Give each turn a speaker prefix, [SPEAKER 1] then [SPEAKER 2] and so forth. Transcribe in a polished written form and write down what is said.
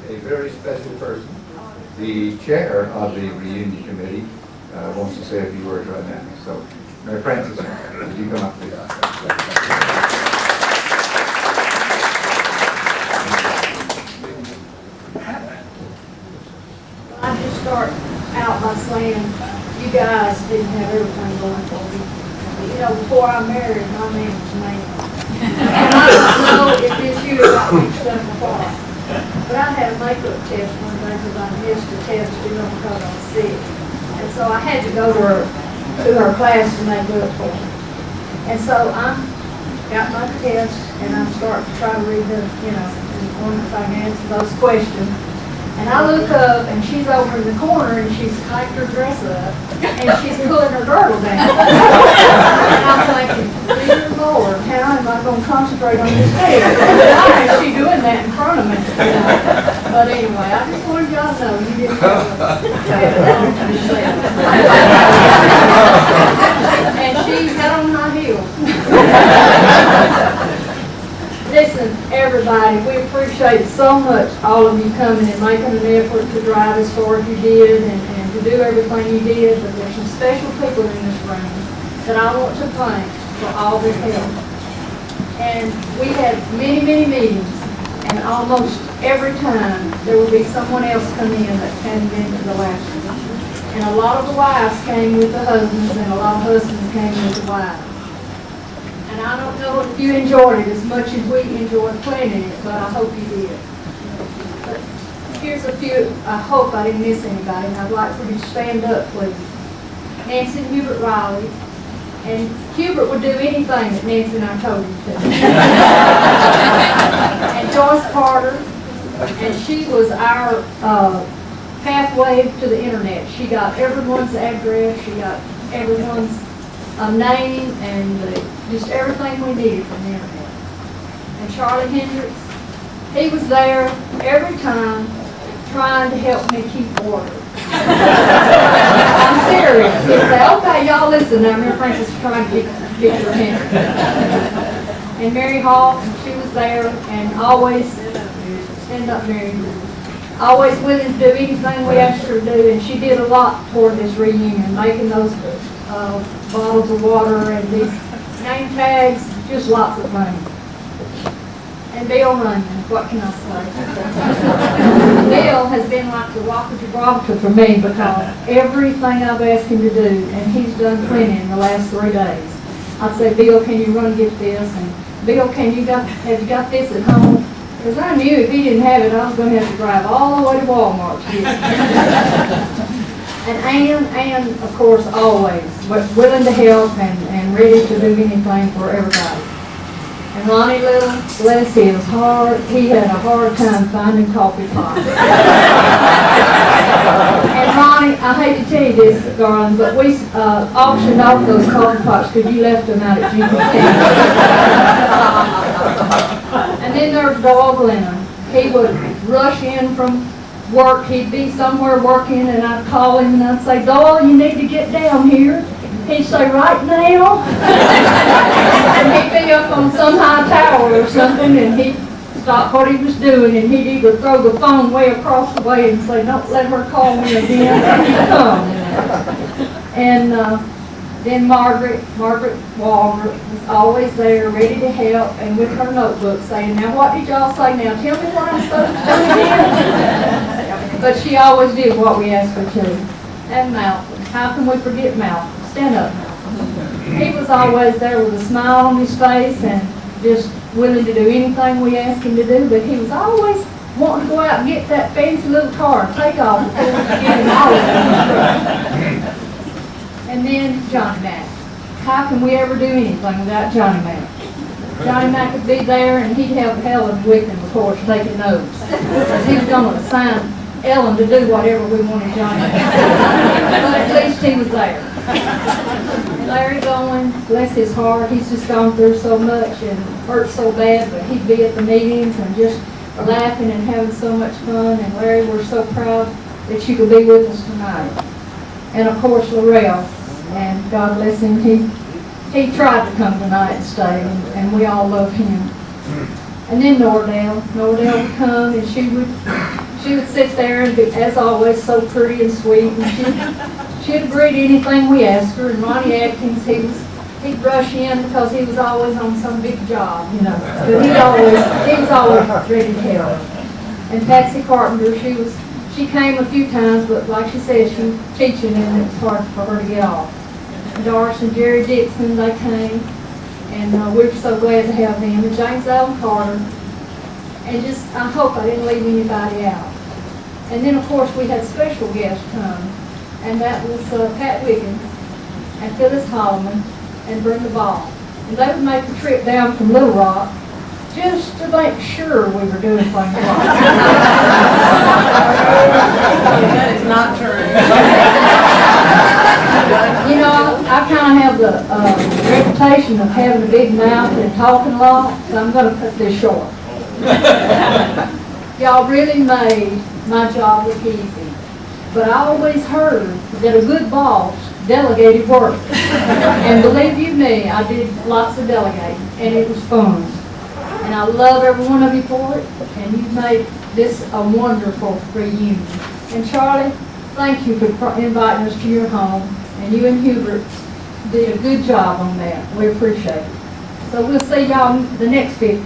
[SPEAKER 1] a very special person. The chair of the reunion committee wants to say a few words right now. So, Mary Frances, would you come up, please?
[SPEAKER 2] I just start out by saying you guys didn't have everything going for me. You know, before I married, my man was a man. And I don't know if this year got mixed up apart. But I had a makeup test one day because I missed the test, because I was sick. And so I had to go to her class to make up for her. And so I got my test and I'm starting to try to read the, on if I can answer those questions. And I look up and she's over in the corner and she's hiked her dress up and she's pulling her girdle down. And I'm thinking, dear Lord, how am I going to concentrate on this test? Why is she doing that in front of me? But anyway, I just wanted y'all to know you didn't have to yourself. And she got on high heels. Listen, everybody, we appreciate so much all of you coming and making an effort to drive as far as you did and to do everything you did. But there's some special people in this room that I want to thank for all their help. And we had many, many meetings, and almost every time there would be someone else come in that hadn't been to the last one. And a lot of the wives came with the husbands, and a lot of husbands came with the wives. And I don't know if you enjoyed it as much as we enjoyed planning it, but I hope you did. But here's a few, I hope I didn't miss anybody, and I'd like for you to stand up, please. Nancy and Hubert Riley. And Hubert would do anything that Nancy and I told him to. And Joyce Carter, and she was our pathway to the internet. She got everyone's address, she got everyone's name, and just everything we needed from the internet. And Charlie Hendricks, he was there every time trying to help me keep order. I'm serious. He said, okay, y'all listen now. Mary Frances is trying to get your Hendricks. And Mary Hall, she was there and always, stand up Mary, always willing to do anything we asked her to do, and she did a lot toward this reunion, making those bottles of water and these name tags, just lots of money. And Bill Runyon, what can I say? Bill has been like the Rock of Gibraltar for me, because everything I've asked him to do, and he's done plenty in the last 3 days. I'd say, Bill, can you run and get this? And Bill, have you got this at home? Because I knew if he didn't have it, I was going to have to drive all the way to Walmart to get it. And Ann, of course, always willing to help and ready to do anything for everybody. And Ronnie Little, bless his heart, he had a hard time finding coffee pots. And Ronnie, I hate to tell you this, darling, but we auctioned off those coffee pots because you left them out at GPC. And then there's Doyle Glennon. He would rush in from work, he'd be somewhere working, and I'd call him and I'd say, Doyle, you need to get down here. He'd say, right now? And he'd be up on some high tower or something, and he'd stop what he was doing, and he'd either throw the phone way across the way and say, don't let her call me again, and he'd come. And then Margaret Walker was always there, ready to help, and with her notebook saying, now what did y'all say now? Tell me what I'm supposed to do again. But she always did what we asked her to. And Malcolm, how can we forget Malcolm? Stand up, Malcolm. He was always there with a smile on his face and just willing to do anything we asked him to do, but he was always wanting to go out and get that fancy little car and take off before we could get him all of it. And then Johnny Mack. How can we ever do anything without Johnny Mack? Johnny Mack would be there and he'd help Helen with him, of course, taking notes. Because he was going to assign Ellen to do whatever we wanted Johnny to do. But at least he was there. And Larry Bowen, bless his heart, he's just gone through so much and hurt so bad, but he'd be at the meetings and just laughing and having so much fun. And Larry, we're so proud that you could be with us tonight. And of course, Laurel, and God bless him, he tried to come tonight and stay, and we all love him. And then Nordell would come, and she she would sit there and be, as always, so pretty and sweet, and she'd agree to anything we asked her. And Ronnie Atkins, he'd rush in because he was always on some big job, you know. But he was always ready to help. And Patsy Carpenter, she came a few times, but like she said, she was teaching and it was hard for her to get off. And Doris and Jerry Dixon, they came, and we were so glad to have them. And James Allen Carter, and just, I hope I didn't leave anybody out. And then, of course, we had special guests come, and that was Pat Wiggins and Phyllis Holloman and Brenda Ball. And they would make the trip down from Little Rock just to make sure we were doing things right.
[SPEAKER 3] That is not true.
[SPEAKER 2] You know, I kind of have the reputation of having a big mouth and talking a lot, so I'm going to cut this short. Y'all really made my job look easy. But I always heard that a good boss delegated work. And believe you me, I did lots of delegating, and it was fun. And I love every one of you for it, and you've made this a wonderful reunion. And Charlie, thank you for inviting us to your home, and you and Hubert did a good job on that. We appreciate it. So we'll see y'all the next 50.